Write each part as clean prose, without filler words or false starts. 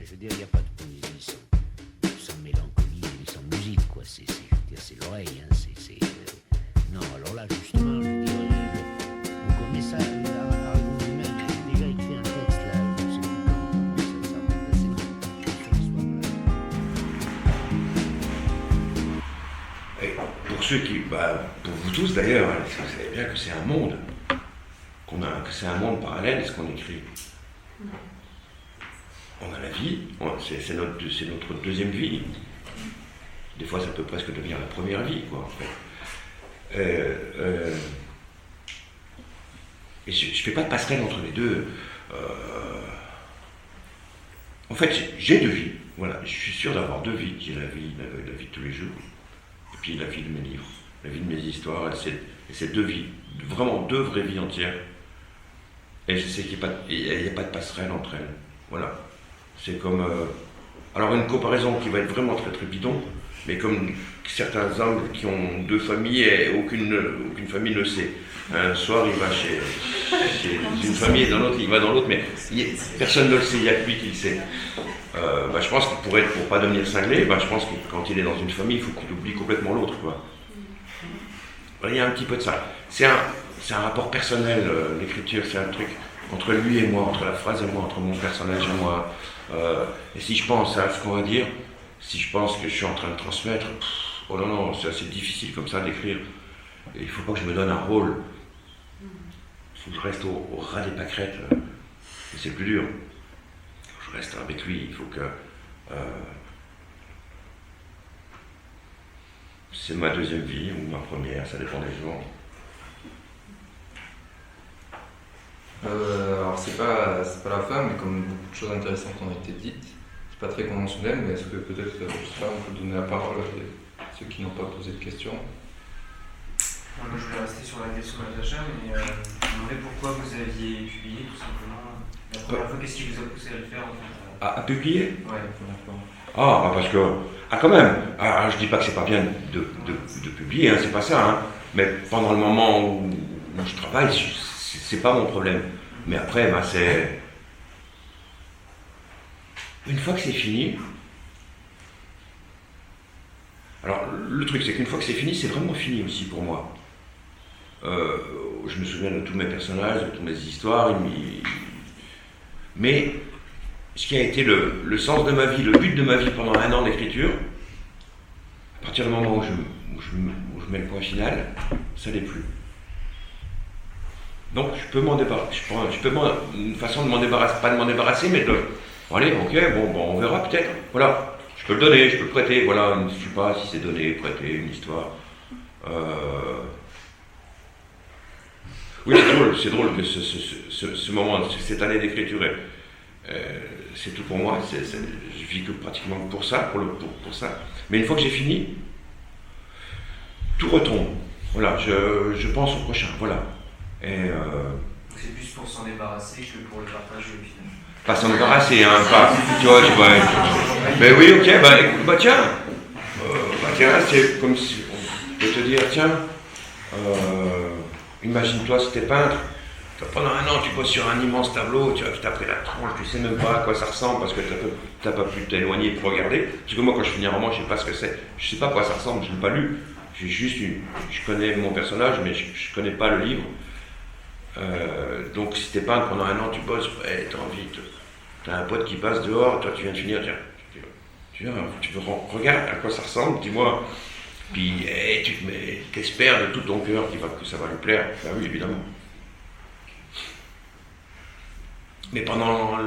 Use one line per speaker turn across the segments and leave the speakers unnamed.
je veux dire, il n'y a pas de poésie sans mélancolie et sans musique, quoi. Je veux dire, c'est l'oreille, hein. Non, alors là, justement, je veux dire, on connaît ça, Aragon lui-même, il a déjà écrit un texte, là, je sais plus comment ça
Et pour ceux qui, pour vous tous d'ailleurs, vous savez bien que c'est un monde, que c'est un monde parallèle à ce qu'on écrit. On a la vie, c'est notre deuxième vie. Des fois, ça peut presque devenir la première vie, quoi, en fait. Et je ne fais pas de passerelle entre les deux. En fait, j'ai deux vies. Voilà, je suis sûr d'avoir deux vies. J'ai la vie de tous les jours, et puis la vie de mes livres, la vie de mes histoires. Et c'est deux vies, vraiment deux vraies vies entières. Et je sais qu'il n'y a pas de passerelle entre elles. Voilà. C'est comme... alors une comparaison qui va être vraiment très très bidon, mais comme certains hommes qui ont deux familles et aucune famille ne sait. Un soir, il va chez une famille et dans l'autre, il va dans l'autre, mais personne ne le sait, il n'y a que lui qui le sait. Je pense que pour pas devenir cinglé, je pense que quand il est dans une famille, il faut qu'il oublie complètement l'autre, quoi. Il y a un petit peu de ça. C'est un rapport personnel, l'écriture, c'est un truc entre lui et moi, entre la phrase et moi, entre mon personnage et moi. Et si je pense à ce qu'on va dire, si je pense que je suis en train de transmettre, oh non, c'est assez difficile comme ça d'écrire. Et il ne faut pas que je me donne un rôle. Il faut que je reste au ras des pâquerettes. Et c'est le plus dur. Je reste avec lui, il faut que... c'est ma deuxième vie ou ma première, ça dépend des jours.
Alors c'est pas la fin, mais comme beaucoup de choses intéressantes ont été dites, c'est pas très conventionnel, mais est-ce que peut-être, je sais pas, on peut donner la parole à ceux qui n'ont pas posé de questions?
Moi je voulais rester sur la question d'Natacha, mais je me demandais pourquoi vous aviez publié tout simplement. La première fois, qu'est-ce qui vous a poussé à le faire en fait?
À publier?
Ouais, la première fois.
Parce que... quand même. Je dis pas que c'est pas bien de publier, hein, c'est pas ça, hein. Mais pendant le moment où je travaille, c'est pas mon problème. Mais après, c'est... Une fois que c'est fini... Alors, le truc, c'est qu'une fois que c'est fini, c'est vraiment fini aussi pour moi. Je me souviens de tous mes personnages, de toutes mes histoires, mais ce qui a été le sens de ma vie, le but de ma vie pendant 1 an d'écriture, à partir du moment où je mets le point final, ça l'est plus. Donc je peux m'en débarrasser, une façon de m'en débarrasser, pas de m'en débarrasser, mais de... Allez, ok, on verra peut-être, voilà. Je peux le donner, je peux le prêter, voilà, je ne sais pas si c'est donné, prêter, une histoire. Oui, c'est drôle que ce moment, cette année d'écriture, c'est tout pour moi, je vis que pratiquement pour ça, pour ça. Mais une fois que j'ai fini, tout retombe. Voilà, je pense au prochain, voilà.
C'est plus pour s'en débarrasser que pour le partager au final.
Pas s'en débarrasser, hein, pas, tu vois. Mais oui, ok, écoute, tiens, c'est comme si on peut te dire, tiens, imagine-toi si t'es peintre, pendant 1 an tu poses sur un immense tableau, tu as pris la tronche, tu sais même pas à quoi ça ressemble parce que t'as pas pu t'éloigner pour regarder. Parce que moi quand je finis un roman, je sais pas ce que c'est, je sais pas à quoi ça ressemble, je l'ai pas lu. Je connais mon personnage, mais je connais pas le livre. Donc si t'es peintre pendant 1 an, tu bosses, t'as envie, t'as un pote qui passe dehors, toi tu viens de finir, tiens, regarde à quoi ça ressemble, dis-moi. Puis t'espères de tout ton cœur que ça va lui plaire. Ben oui, évidemment. Mais pendant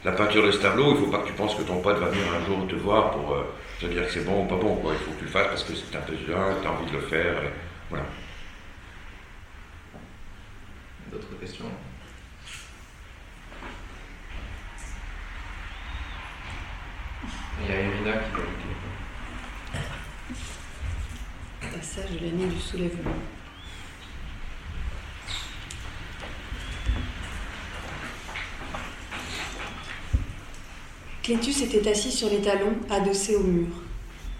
la peinture de ce tableau, il ne faut pas que tu penses que ton pote va venir un jour te voir pour te dire que c'est bon ou pas bon, quoi. Il faut que tu le fasses parce que c'est un besoin, que tu as envie de le faire, et voilà.
D'autres questions? Il y a Irina qui va ajouter.
Passage de l'année du soulèvement. Clétus était assis sur les talons, adossé au mur.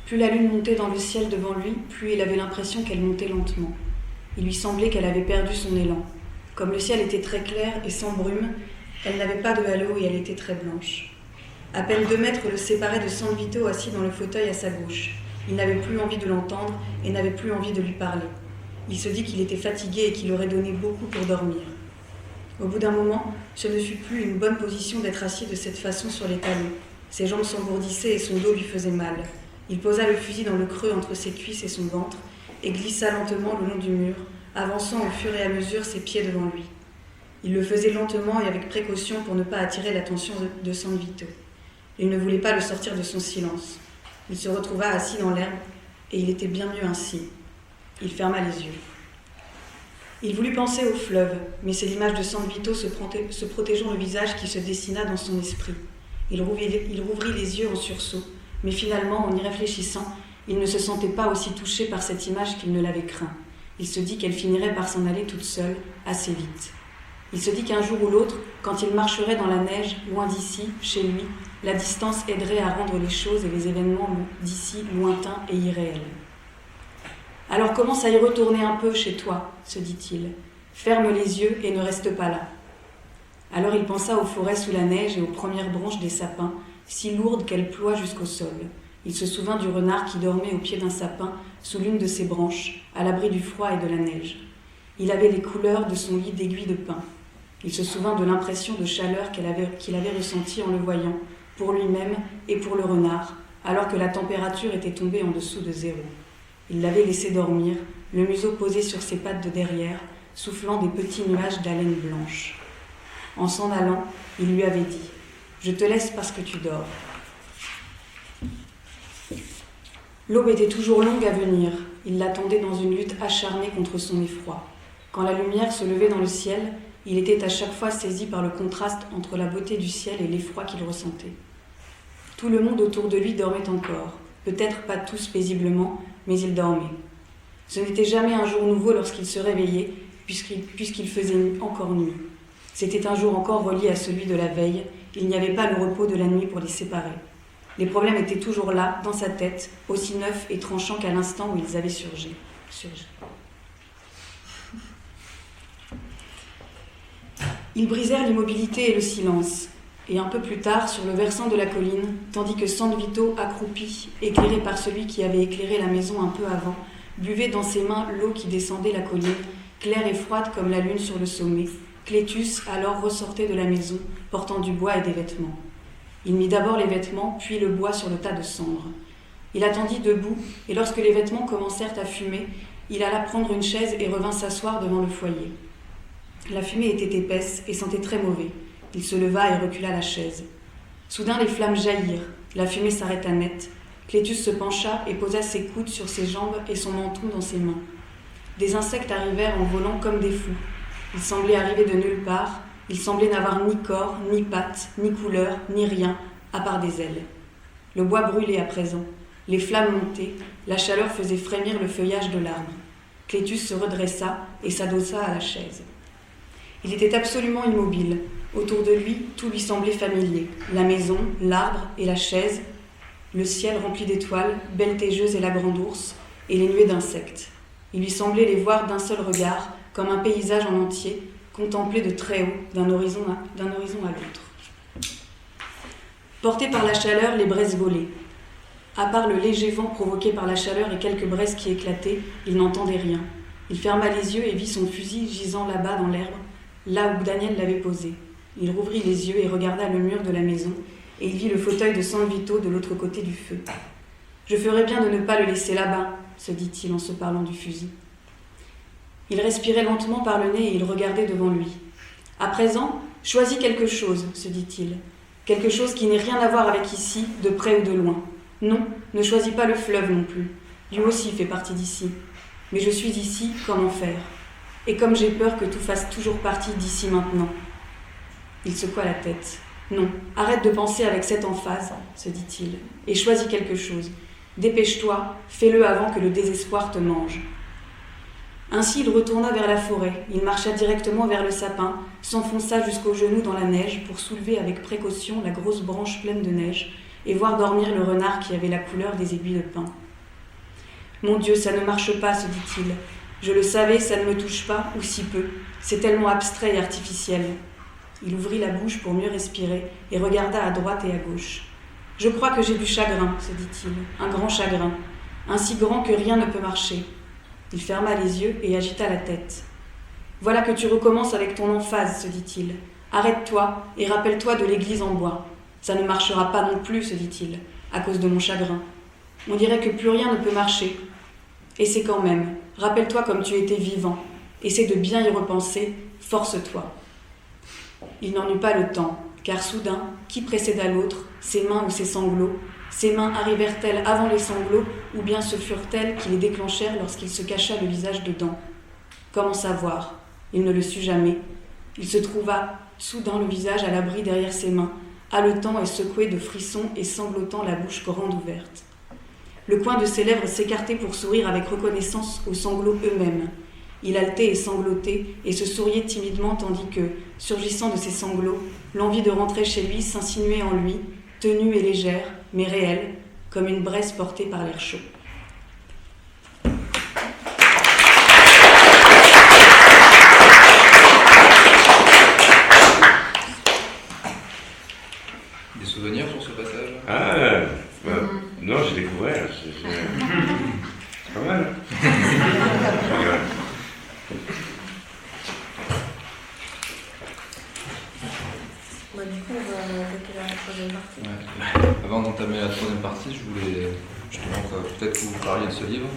Plus la lune montait dans le ciel devant lui, plus il avait l'impression qu'elle montait lentement. Il lui semblait qu'elle avait perdu son élan. Comme le ciel était très clair et sans brume, Elle n'avait pas de halo et elle était très blanche. À peine 2 mètres le séparaient de San Vito assis dans le fauteuil à sa gauche. Il n'avait plus envie de l'entendre et n'avait plus envie de lui parler. Il se dit qu'il était fatigué et qu'il aurait donné beaucoup pour dormir. Au bout d'un moment, ce ne fut plus une bonne position d'être assis de cette façon sur les talons. Ses jambes s'engourdissaient et son dos lui faisait mal. Il posa le fusil dans le creux entre ses cuisses et son ventre et glissa lentement le long du mur, avançant au fur et à mesure ses pieds devant lui. Il le faisait lentement et avec précaution pour ne pas attirer l'attention de San Vito. Il ne voulait pas le sortir de son silence. Il se retrouva assis dans l'herbe et il était bien mieux ainsi. Il ferma les yeux. Il voulut penser au fleuve, mais c'est l'image de San Vito se protégeant le visage qui se dessina dans son esprit. Il rouvrit les yeux en sursaut, mais finalement, en y réfléchissant, il ne se sentait pas aussi touché par cette image qu'il ne l'avait craint. Il se dit qu'elle finirait par s'en aller toute seule, assez vite. Il se dit qu'un jour ou l'autre, quand il marcherait dans la neige, loin d'ici, chez lui, la distance aiderait à rendre les choses et les événements d'ici lointains et irréels. « Alors commence à y retourner un peu chez toi, se dit-il. Ferme les yeux et ne reste pas là. » Alors il pensa aux forêts sous la neige et aux premières branches des sapins, si lourdes qu'elles ploient jusqu'au sol. Il se souvint du renard qui dormait au pied d'un sapin, sous l'une de ses branches, à l'abri du froid et de la neige. Il avait les couleurs de son lit d'aiguilles de pin. Il se souvint de l'impression de chaleur qu'il avait ressentie en le voyant, pour lui-même et pour le renard, alors que la température était tombée en dessous de 0. Il l'avait laissé dormir, le museau posé sur ses pattes de derrière, soufflant des petits nuages d'haleine blanche. En s'en allant, il lui avait dit « Je te laisse parce que tu dors. » L'aube était toujours longue à venir. Il l'attendait dans une lutte acharnée contre son effroi. Quand la lumière se levait dans le ciel, il était à chaque fois saisi par le contraste entre la beauté du ciel et l'effroi qu'il ressentait. Tout le monde autour de lui dormait encore, peut-être pas tous paisiblement, mais il dormait. Ce n'était jamais un jour nouveau lorsqu'il se réveillait, puisqu'il faisait encore nuit. C'était un jour encore relié à celui de la veille, il n'y avait pas le repos de la nuit pour les séparer. Les problèmes étaient toujours là, dans sa tête, aussi neufs et tranchants qu'à l'instant où ils avaient surgi. Ils brisèrent l'immobilité et le silence, et un peu plus tard, sur le versant de la colline, tandis que San Vito, accroupi, éclairé par celui qui avait éclairé la maison un peu avant, buvait dans ses mains l'eau qui descendait la colline, claire et froide comme la lune sur le sommet, Clétus alors ressortait de la maison, portant du bois et des vêtements. Il mit d'abord les vêtements, puis le bois sur le tas de cendres. Il attendit debout, et lorsque les vêtements commencèrent à fumer, il alla prendre une chaise et revint s'asseoir devant le foyer. La fumée était épaisse et sentait très mauvais. Il se leva et recula la chaise. Soudain, les flammes jaillirent. La fumée s'arrêta net. Clétus se pencha et posa ses coudes sur ses jambes et son menton dans ses mains. Des insectes arrivèrent en volant comme des fous. Ils semblaient arriver de nulle part. Ils semblaient n'avoir ni corps, ni pattes, ni couleur, ni rien, à part des ailes. Le bois brûlait à présent. Les flammes montaient. La chaleur faisait frémir le feuillage de l'arbre. Clétus se redressa et s'adossa à la chaise. Il était absolument immobile. Autour de lui, tout lui semblait familier. La maison, l'arbre et la chaise, le ciel rempli d'étoiles, Belle Teigeuse et la Grande Ourse, et les nuées d'insectes. Il lui semblait les voir d'un seul regard, comme un paysage en entier, contemplé de très haut, d'un horizon à l'autre. Portés par la chaleur, les braises volaient. À part le léger vent provoqué par la chaleur et quelques braises qui éclataient, il n'entendait rien. Il ferma les yeux et vit son fusil gisant là-bas dans l'herbe, là où Daniel l'avait posé. Il rouvrit les yeux et regarda le mur de la maison, et il vit le fauteuil de San Vito de l'autre côté du feu. « Je ferais bien de ne pas le laisser là-bas », se dit-il en se parlant du fusil. Il respirait lentement par le nez et il regardait devant lui. « À présent, choisis quelque chose, se dit-il. Quelque chose qui n'ait rien à voir avec ici, de près ou de loin. Non, ne choisis pas le fleuve non plus. Lui aussi fait partie d'ici. Mais je suis ici, comment faire ? Et comme j'ai peur que tout fasse toujours partie d'ici maintenant. » Il secoua la tête. « Non, arrête de penser avec cette emphase, se dit-il, et choisis quelque chose. Dépêche-toi, fais-le avant que le désespoir te mange. » Ainsi il retourna vers la forêt. Il marcha directement vers le sapin, s'enfonça jusqu'aux genoux dans la neige pour soulever avec précaution la grosse branche pleine de neige et voir dormir le renard qui avait la couleur des aiguilles de pin. « Mon Dieu, ça ne marche pas, se dit-il. Je le savais, ça ne me touche pas, ou si peu. C'est tellement abstrait et artificiel. Il ouvrit la bouche pour mieux respirer et regarda à droite et à gauche. « Je crois que j'ai du chagrin, se dit-il, un grand chagrin, un si grand que rien ne peut marcher. » Il ferma les yeux et agita la tête. « Voilà que tu recommences avec ton emphase, se dit-il. Arrête-toi et rappelle-toi de l'église en bois. Ça ne marchera pas non plus, se dit-il, à cause de mon chagrin. On dirait que plus rien ne peut marcher. Et c'est quand même, rappelle-toi comme tu étais vivant. Essaie de bien y repenser, force-toi. » Il n'en eut pas le temps, car soudain, qui précéda l'autre, ses mains ou ses sanglots? Ses mains arrivèrent-elles avant les sanglots, ou bien ce furent-elles qui les déclenchèrent lorsqu'il se cacha le visage dedans? Comment savoir? Il ne le sut jamais. Il se trouva soudain le visage à l'abri derrière ses mains, haletant et secoué de frissons et sanglotant la bouche grande ouverte. Le coin de ses lèvres s'écartait pour sourire avec reconnaissance aux sanglots eux-mêmes. Il haletait et sanglotait et se souriait timidement tandis que, surgissant de ses sanglots, l'envie de rentrer chez lui s'insinuait en lui, tenue et légère, mais réelle, comme une braise portée par l'air chaud.
Des souvenirs sur ce passage?
Ah, non, j'ai découvert. C'est pas mal.
Du coup, on va attaquer la troisième partie.
Ouais. Avant d'entamer la troisième partie, je voulais justement peut-être que vous parliez de ce livre.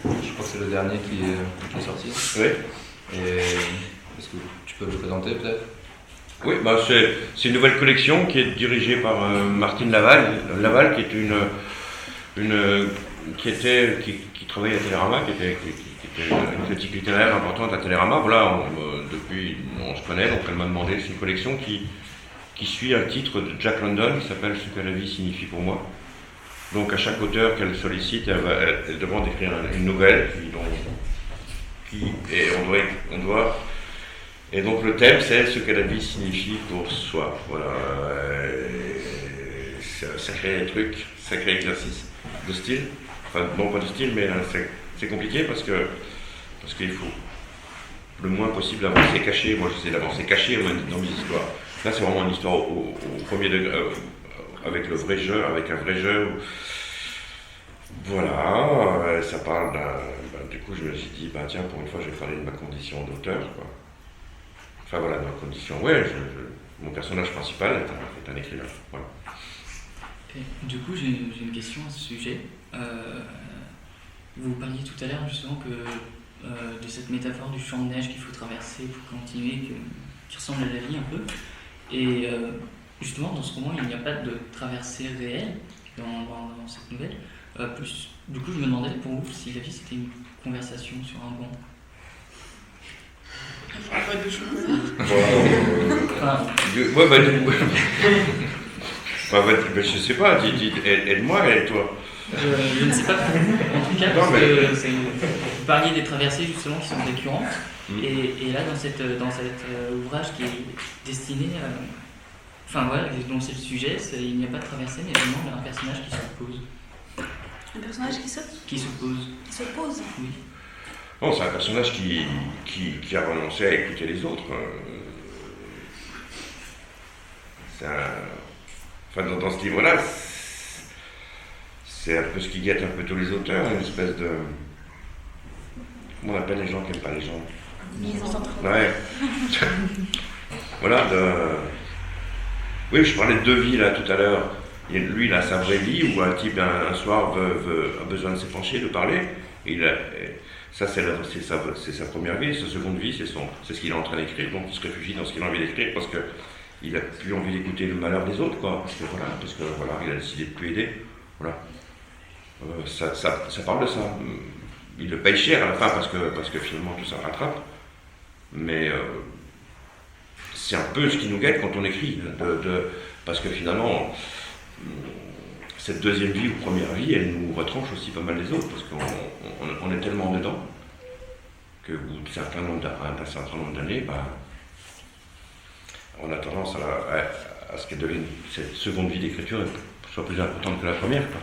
Je crois que c'est le dernier qui est sorti.
Oui.
Et est-ce que tu peux le présenter peut-être?
Oui, bah c'est une nouvelle collection qui est dirigée par Martine Laval, qui est qui travaille à Télérama, qui était une critique littéraire importante à Télérama. Voilà, depuis on se connaît, donc elle m'a demandé, c'est une collection qui suit un titre de Jack London qui s'appelle « Ce que la vie signifie pour moi ». Donc à chaque auteur qu'elle sollicite, elle demande d'écrire une nouvelle et donc le thème c'est ce que la vie signifie pour soi. Voilà, c'est un sacré truc, sacré exercice de style. Enfin non pas de style, mais c'est compliqué parce qu'il faut le moins possible avancer caché. Moi j'essaie d'avancer caché dans mes histoires. Là c'est vraiment une histoire au premier degré, avec le vrai jeu, avec un vrai jeu. Voilà, ça parle du coup je me suis dit, tiens, pour une fois je vais parler de ma condition d'auteur, quoi. Enfin voilà, ma condition, mon personnage principal est un écrivain, voilà.
Okay. Du coup, j'ai une question à ce sujet. Vous parliez tout à l'heure justement de cette métaphore du champ de neige qu'il faut traverser pour continuer, qui ressemble à la vie un peu. Et justement, dans ce roman, il n'y a pas de traversée réelle dans cette nouvelle. Du coup, je me demandais pour vous si la vie c'était une conversation sur un banc.
Pas de chocolat.
Je sais pas, aide-moi et toi.
Je ne sais pas pour vous, en tout cas, parce que vous parliez des traversées justement qui sont récurrentes. Et là, dans cet ouvrage qui est destiné à. Enfin voilà, dont c'est le sujet, il n'y a pas de traversée, mais vraiment un personnage qui s'oppose.
Un personnage
qui s'oppose.
Qui s'oppose.
Oui.
Non, c'est un personnage qui a renoncé à écouter les autres. Enfin, dans ce livre-là, c'est un peu ce qui guette un peu tous les auteurs, une espèce de. Comment on appelle les gens qui n'aiment pas les gens?
Misanthrope.
Ouais. Voilà, oui, je parlais de deux vies là tout à l'heure. Lui, il a sa vraie vie où un type un soir a besoin de s'épancher, de parler. Ça, c'est sa première vie. Sa seconde vie, c'est ce qu'il est en train d'écrire. Donc, il se réfugie dans ce qu'il a envie d'écrire parce qu'il n'a plus envie d'écouter le malheur des autres, quoi. Parce que voilà, il a décidé de plus aider. Voilà. Ça parle de ça. Il le paye cher à la fin parce que finalement tout ça rattrape. Mais c'est un peu ce qui nous guette quand on écrit, parce que finalement, cette deuxième vie ou première vie, elle nous retranche aussi pas mal des autres, parce qu'on est tellement dedans que au bout d'un certain nombre d'années, on a tendance à ce qu'elle devienne, cette seconde vie d'écriture soit plus importante que la première, quoi.